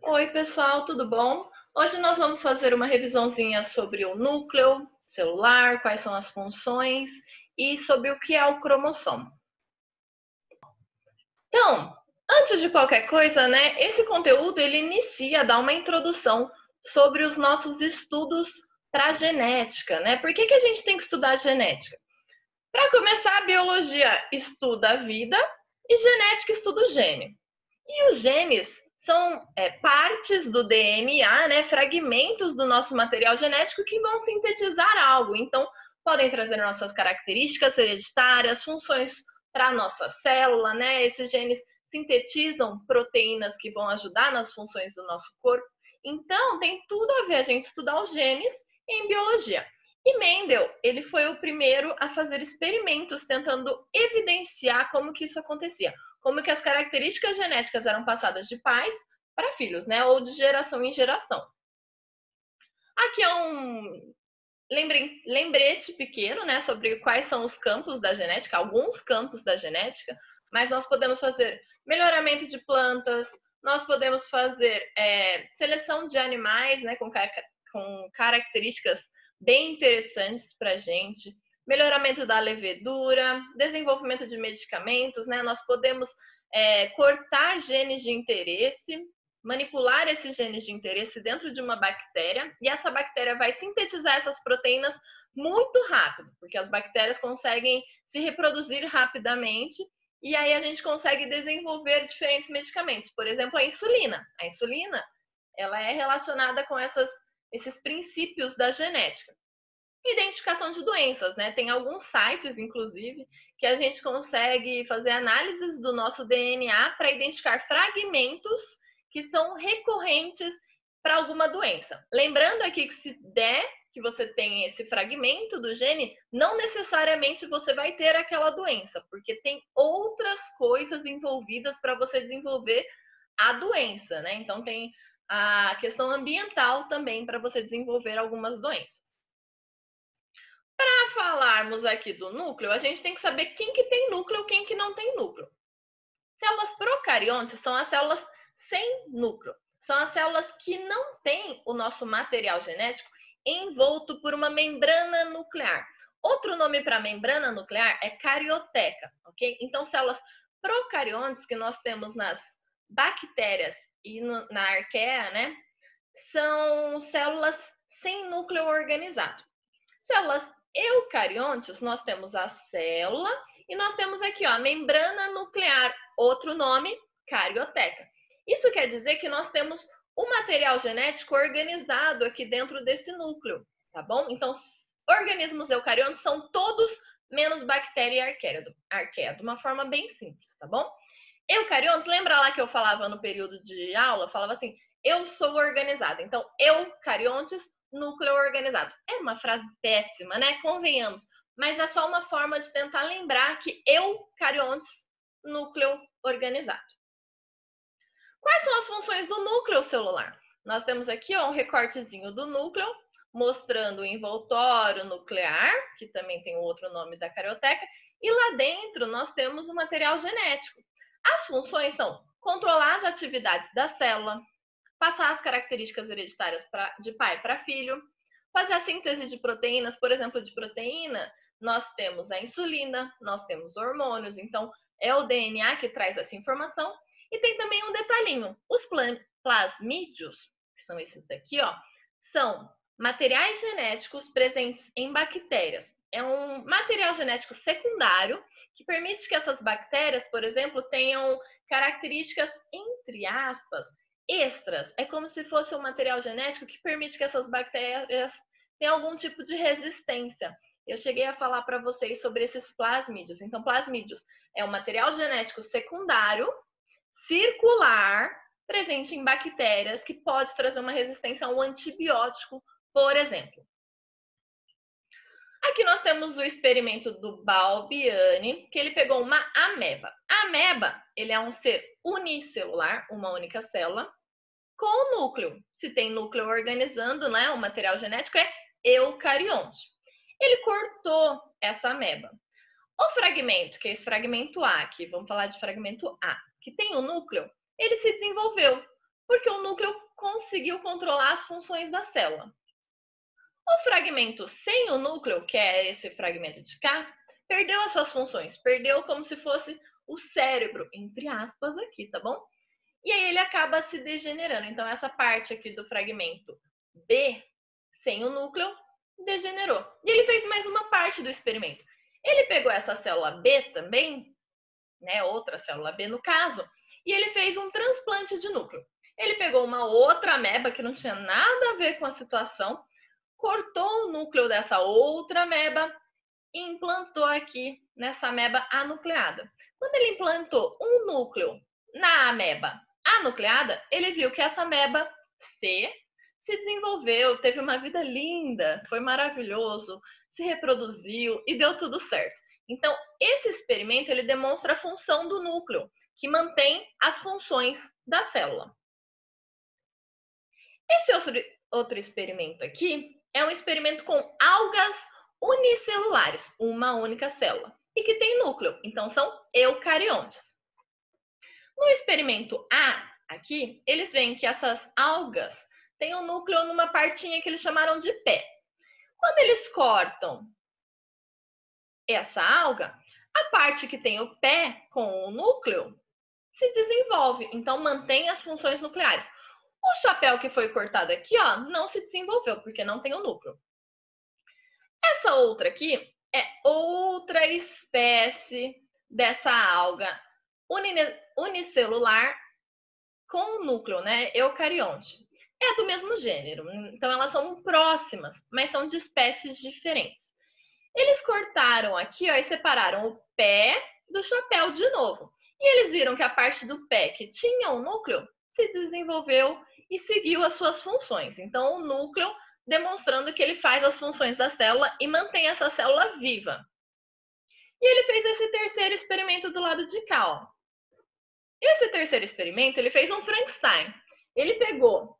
Oi, pessoal, tudo bom? Hoje nós vamos fazer uma revisãozinha sobre o núcleo celular, quais são as funções e sobre o que é o cromossomo. Então, antes de qualquer coisa, né, esse conteúdo ele inicia, dá uma introdução sobre os nossos estudos para a genética, né? Por que a gente tem que estudar a genética? Para começar, a biologia estuda a vida e genética estuda o gene. E os genes são partes do DNA, né, fragmentos do nosso material genético que vão sintetizar algo. Então, podem trazer nossas características hereditárias, funções para a nossa célula, né? Esses genes sintetizam proteínas que vão ajudar nas funções do nosso corpo. Então, tem tudo a ver a gente estudar os genes em biologia. E Mendel, ele foi o primeiro a fazer experimentos tentando evidenciar como que isso acontecia, como que as características genéticas eram passadas de pais para filhos, né, ou de geração em geração. Aqui é um lembrete pequeno, né, sobre quais são os campos da genética, alguns campos da genética, mas nós podemos fazer melhoramento de plantas, nós podemos fazer seleção de animais, né, com características bem interessantes para a gente, melhoramento da levedura, desenvolvimento de medicamentos, né, nós podemos cortar genes de interesse, manipular esses genes de interesse dentro de uma bactéria e essa bactéria vai sintetizar essas proteínas muito rápido, porque as bactérias conseguem se reproduzir rapidamente e aí a gente consegue desenvolver diferentes medicamentos. Por exemplo, a insulina. A insulina, ela é relacionada com esses princípios da genética. Identificação de doenças, né? Tem alguns sites, inclusive, que a gente consegue fazer análises do nosso DNA para identificar fragmentos que são recorrentes para alguma doença. Lembrando aqui que se der que você tem esse fragmento do gene, não necessariamente você vai ter aquela doença, porque tem outras coisas envolvidas para você desenvolver a doença, né? Então tem a questão ambiental também para você desenvolver algumas doenças. Para falarmos aqui do núcleo, a gente tem que saber quem que tem núcleo e quem que não tem núcleo. Células procariontes são as células sem núcleo. São as células que não têm o nosso material genético envolto por uma membrana nuclear. Outro nome para membrana nuclear é carioteca, ok? Então, células procariontes que nós temos nas bactérias e na arqueia, né? São células sem núcleo organizado. Células eucariontes, nós temos a célula e nós temos aqui ó, a membrana nuclear, outro nome, carioteca. Isso quer dizer que nós temos o material genético organizado aqui dentro desse núcleo, tá bom? Então, organismos eucariontes são todos menos bactéria e arqueia, de uma forma bem simples, tá bom? Eucariontes, lembra lá que eu falava no período de aula? Falava assim, eu sou organizada. Então, eucariontes, núcleo organizado. É uma frase péssima, né? Convenhamos. Mas é só uma forma de tentar lembrar que eucariontes, núcleo organizado. Quais são as funções do núcleo celular? Nós temos aqui ó, um recortezinho do núcleo, mostrando o envoltório nuclear, que também tem outro nome da carioteca, e lá dentro nós temos o material genético. As funções são controlar as atividades da célula, passar as características hereditárias de pai para filho, fazer a síntese de proteínas, por exemplo, de proteína, nós temos a insulina, nós temos hormônios, então é o DNA que traz essa informação. E tem também um detalhinho, os plasmídios, que são esses daqui, ó, são materiais genéticos presentes em bactérias. É um material genético secundário que permite que essas bactérias, por exemplo, tenham características, entre aspas, extras. É como se fosse um material genético que permite que essas bactérias tenham algum tipo de resistência. Eu cheguei a falar para vocês sobre esses plasmídios. Então, plasmídios é um material genético secundário, circular, presente em bactérias, que pode trazer uma resistência a um antibiótico, por exemplo. Aqui nós temos o experimento do Balbiani, que ele pegou uma ameba. A ameba, ele é um ser unicelular, uma única célula, com núcleo. Se tem núcleo organizando, né, o material genético é eucarionte. Ele cortou essa ameba. O fragmento, que é esse fragmento A aqui, vamos falar de fragmento A, que tem o núcleo, ele se desenvolveu. Porque o núcleo conseguiu controlar as funções da célula. O fragmento sem o núcleo, que é esse fragmento de cá, perdeu as suas funções, perdeu como se fosse o cérebro, entre aspas aqui, tá bom? E aí ele acaba se degenerando. Então essa parte aqui do fragmento B, sem o núcleo, degenerou. E ele fez mais uma parte do experimento. Ele pegou essa célula B também, né, outra célula B no caso, e ele fez um transplante de núcleo. Ele pegou uma outra ameba que não tinha nada a ver com a situação, cortou o núcleo dessa outra ameba e implantou aqui nessa ameba anucleada. Quando ele implantou um núcleo na ameba anucleada, ele viu que essa ameba C se desenvolveu, teve uma vida linda, foi maravilhoso, se reproduziu e deu tudo certo. Então, esse experimento ele demonstra a função do núcleo, que mantém as funções da célula. Esse outro experimento aqui é um experimento com algas unicelulares, uma única célula, e que tem núcleo, então são eucariontes. No experimento A, aqui, eles veem que essas algas têm um núcleo numa partinha que eles chamaram de pé. Quando eles cortam essa alga, a parte que tem o pé com o núcleo se desenvolve, então mantém as funções nucleares. O chapéu que foi cortado aqui, ó, não se desenvolveu, porque não tem o núcleo. Essa outra aqui é outra espécie dessa alga unicelular com núcleo, né? Eucarionte. É do mesmo gênero, então elas são próximas, mas são de espécies diferentes. Eles cortaram aqui, ó, e separaram o pé do chapéu de novo. E eles viram que a parte do pé que tinha o núcleo se desenvolveu e seguiu as suas funções. Então, o núcleo demonstrando que ele faz as funções da célula e mantém essa célula viva. E ele fez esse terceiro experimento do lado de cá, ó. Esse terceiro experimento, ele fez um Frankenstein. Ele pegou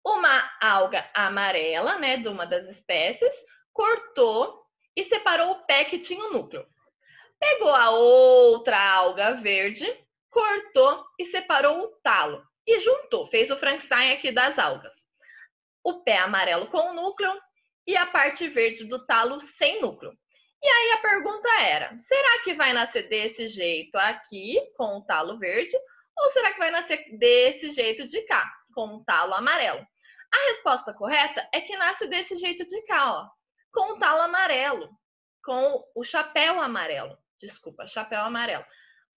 uma alga amarela, né, de uma das espécies, cortou e separou o pé que tinha o núcleo. Pegou a outra alga verde, cortou e separou o talo. E juntou, fez o Frankenstein aqui das algas. O pé amarelo com o núcleo e a parte verde do talo sem núcleo. E aí a pergunta era, será que vai nascer desse jeito aqui, com o talo verde, ou será que vai nascer desse jeito de cá, com o talo amarelo? A resposta correta é que nasce desse jeito de cá, ó, com o talo amarelo, com o chapéu amarelo. Desculpa, chapéu amarelo.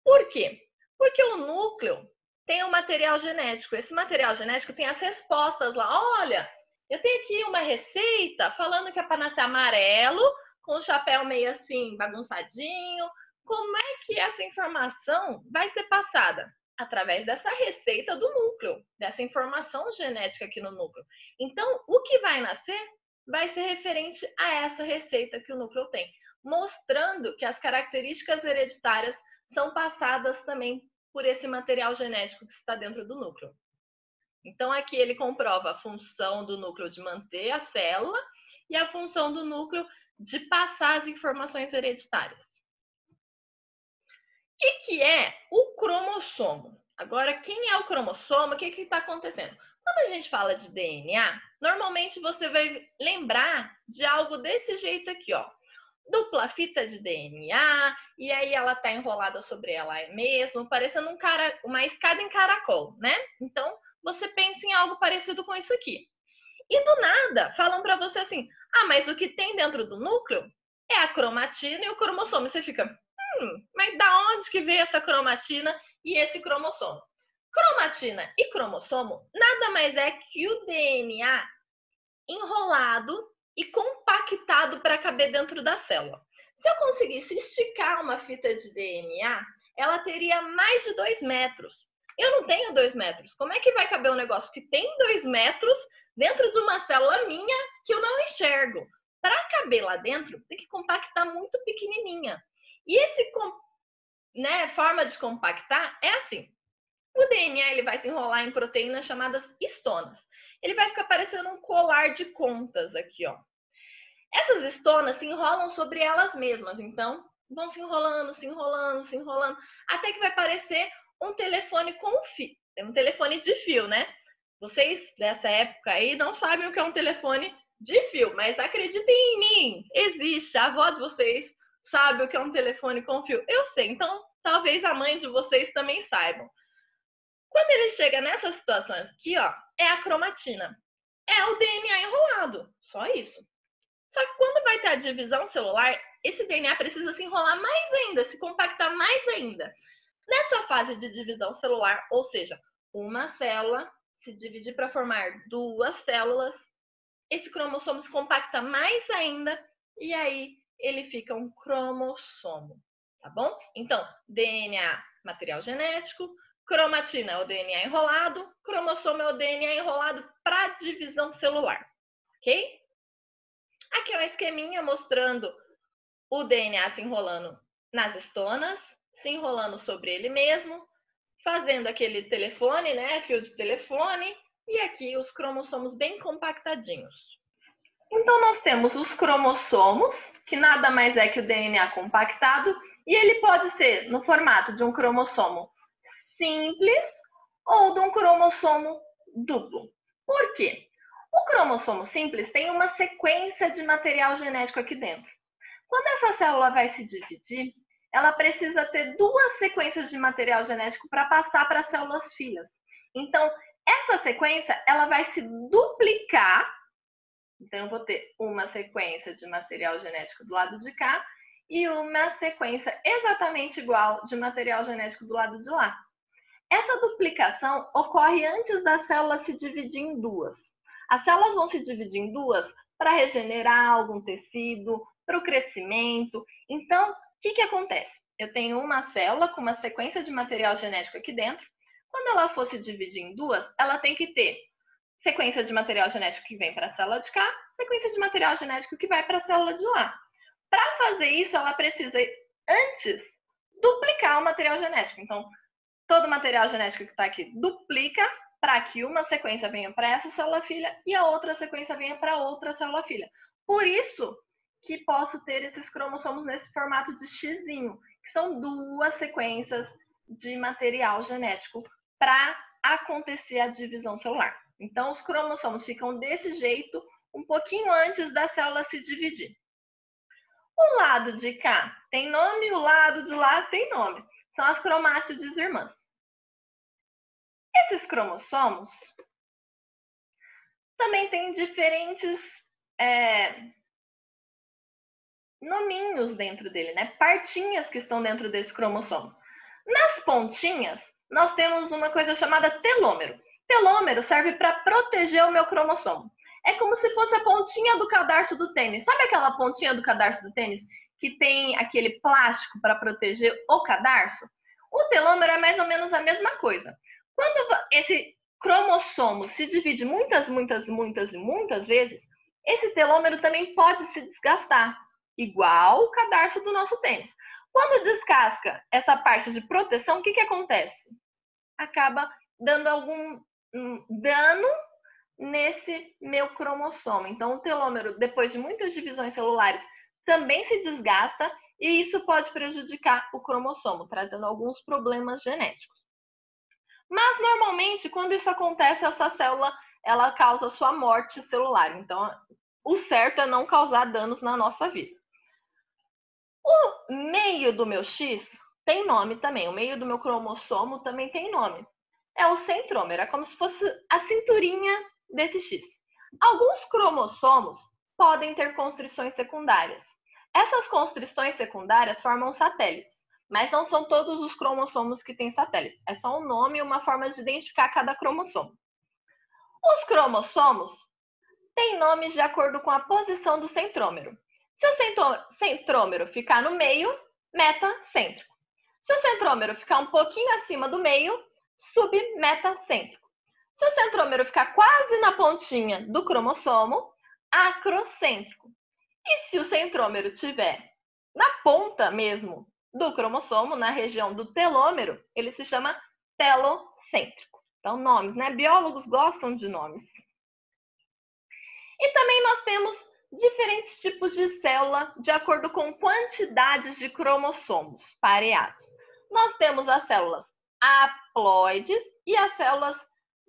Por quê? Porque o núcleo tem um material genético. Esse material genético tem as respostas lá. Olha, eu tenho aqui uma receita falando que é para nascer amarelo, com o chapéu meio assim bagunçadinho. Como é que essa informação vai ser passada? Através dessa receita do núcleo, dessa informação genética aqui no núcleo. Então, o que vai nascer vai ser referente a essa receita que o núcleo tem, mostrando que as características hereditárias são passadas também por esse material genético que está dentro do núcleo. Então, aqui ele comprova a função do núcleo de manter a célula e a função do núcleo de passar as informações hereditárias. O que é o cromossomo? Agora, quem é o cromossomo? O que está acontecendo? Quando a gente fala de DNA, normalmente você vai lembrar de algo desse jeito aqui, ó. Dupla fita de DNA, e aí ela tá enrolada sobre ela mesmo, parecendo uma escada em caracol, né? Então, você pensa em algo parecido com isso aqui. E do nada, falam para você assim, mas o que tem dentro do núcleo é a cromatina e o cromossomo. E você fica, mas da onde que veio essa cromatina e esse cromossomo? Cromatina e cromossomo nada mais é que o DNA enrolado e compactado para caber dentro da célula. Se eu conseguisse esticar uma fita de DNA, ela teria mais de 2 metros. Eu não tenho 2 metros. Como é que vai caber um negócio que tem 2 metros dentro de uma célula minha que eu não enxergo? Para caber lá dentro, tem que compactar muito pequenininha. E esse, forma de compactar é assim. O DNA ele vai se enrolar em proteínas chamadas histonas. Ele vai ficar parecendo um colar de contas aqui, ó. Essas histonas se enrolam sobre elas mesmas, então vão se enrolando, se enrolando, se enrolando, até que vai parecer um telefone com fio, Tem um telefone de fio, né? Vocês dessa época aí não sabem o que é um telefone de fio, mas acreditem em mim, existe. A avó de vocês sabe o que é um telefone com fio. Eu sei, então talvez a mãe de vocês também saibam. Quando ele chega nessas situações aqui, ó, é a cromatina. É o DNA enrolado, só isso. Só que quando vai ter a divisão celular, esse DNA precisa se enrolar mais ainda, se compactar mais ainda. Nessa fase de divisão celular, ou seja, uma célula se dividir para formar duas células, esse cromossomo se compacta mais ainda e aí ele fica um cromossomo, tá bom? Então, DNA, material genético, cromatina é o DNA enrolado, cromossomo é o DNA enrolado para divisão celular, ok? Aqui é um esqueminha mostrando o DNA se enrolando nas estonas, se enrolando sobre ele mesmo, fazendo aquele telefone, né, fio de telefone, e aqui os cromossomos bem compactadinhos. Então, nós temos os cromossomos, que nada mais é que o DNA compactado, e ele pode ser no formato de um cromossomo simples ou de um cromossomo duplo. Por quê? O cromossomo simples tem uma sequência de material genético aqui dentro. Quando essa célula vai se dividir, ela precisa ter duas sequências de material genético para passar para as células filhas. Então, essa sequência ela vai se duplicar. Então, eu vou ter uma sequência de material genético do lado de cá e uma sequência exatamente igual de material genético do lado de lá. Essa duplicação ocorre antes da célula se dividir em duas. As células vão se dividir em duas para regenerar algum tecido, para o crescimento. Então, o que acontece? Eu tenho uma célula com uma sequência de material genético aqui dentro. Quando ela for se dividir em duas, ela tem que ter sequência de material genético que vem para a célula de cá, sequência de material genético que vai para a célula de lá. Para fazer isso, ela precisa, antes, duplicar o material genético. Então, todo o material genético que está aqui duplica para que uma sequência venha para essa célula filha e a outra sequência venha para outra célula filha. Por isso que posso ter esses cromossomos nesse formato de xizinho, que são duas sequências de material genético para acontecer a divisão celular. Então, os cromossomos ficam desse jeito um pouquinho antes da célula se dividir. O lado de cá tem nome, o lado de lá tem nome. São as cromátides irmãs. Esses cromossomos também têm diferentes nominhos dentro dele, né? Partinhas que estão dentro desse cromossomo. Nas pontinhas, nós temos uma coisa chamada telômero. Telômero serve para proteger o meu cromossomo. É como se fosse a pontinha do cadarço do tênis. Sabe aquela pontinha do cadarço do tênis que tem aquele plástico para proteger o cadarço? O telômero é mais ou menos a mesma coisa. Quando esse cromossomo se divide muitas vezes, esse telômero também pode se desgastar, igual o cadarço do nosso tênis. Quando descasca essa parte de proteção, o que acontece? Acaba dando algum dano nesse meu cromossomo. Então, o telômero, depois de muitas divisões celulares, também se desgasta e isso pode prejudicar o cromossomo, trazendo alguns problemas genéticos. Mas, normalmente, quando isso acontece, essa célula ela causa sua morte celular. Então, o certo é não causar danos na nossa vida. O meio do meu X tem nome também. O meio do meu cromossomo também tem nome. É o centrômero. É como se fosse a cinturinha desse X. Alguns cromossomos podem ter constrições secundárias. Essas constrições secundárias formam satélites, mas não são todos os cromossomos que têm satélite. É só um nome e uma forma de identificar cada cromossomo. Os cromossomos têm nomes de acordo com a posição do centrômero. Se o centrômero ficar no meio, metacêntrico. Se o centrômero ficar um pouquinho acima do meio, submetacêntrico. Se o centrômero ficar quase na pontinha do cromossomo, acrocêntrico. E se o centrômero estiver na ponta mesmo do cromossomo, na região do telômero, ele se chama telocêntrico. Então, nomes, né? Biólogos gostam de nomes. E também nós temos diferentes tipos de célula de acordo com quantidades de cromossomos pareados. Nós temos as células haploides e as células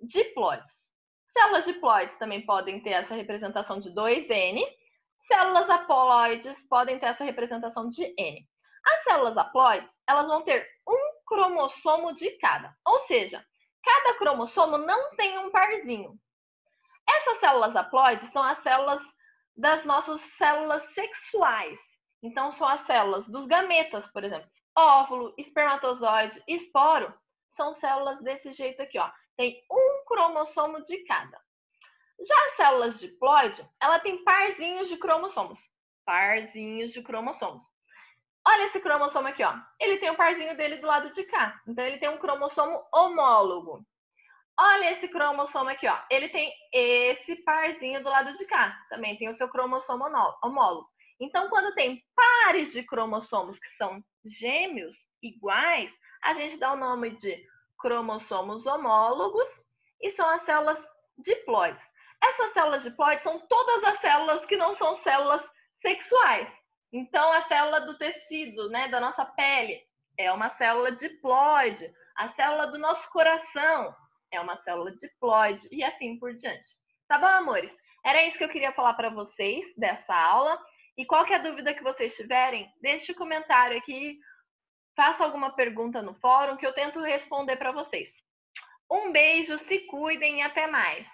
diploides. Células diploides também podem ter essa representação de 2N. Células haploides podem ter essa representação de N. As células haploides, elas vão ter um cromossomo de cada. Ou seja, cada cromossomo não tem um parzinho. Essas células haploides são as células das nossas células sexuais. Então, são as células dos gametas, por exemplo. Óvulo, espermatozoide, esporo, são células desse jeito aqui, ó. Tem um cromossomo de cada. Já as células diploide, ela tem parzinhos de cromossomos. Parzinhos de cromossomos. Olha esse cromossomo aqui, ó. Ele tem um parzinho dele do lado de cá. Então, ele tem um cromossomo homólogo. Olha esse cromossomo aqui, ó. Ele tem esse parzinho do lado de cá. Também tem o seu cromossomo homólogo. Então, quando tem pares de cromossomos que são gêmeos, iguais, a gente dá o nome de cromossomos homólogos e são as células diploides. Essas células diploides são todas as células que não são células sexuais. Então, a célula do tecido, né, da nossa pele, é uma célula diploide. A célula do nosso coração é uma célula diploide e assim por diante. Tá bom, amores? Era isso que eu queria falar para vocês dessa aula. E qualquer dúvida que vocês tiverem, deixe um comentário aqui, faça alguma pergunta no fórum que eu tento responder para vocês. Um beijo, se cuidem e até mais!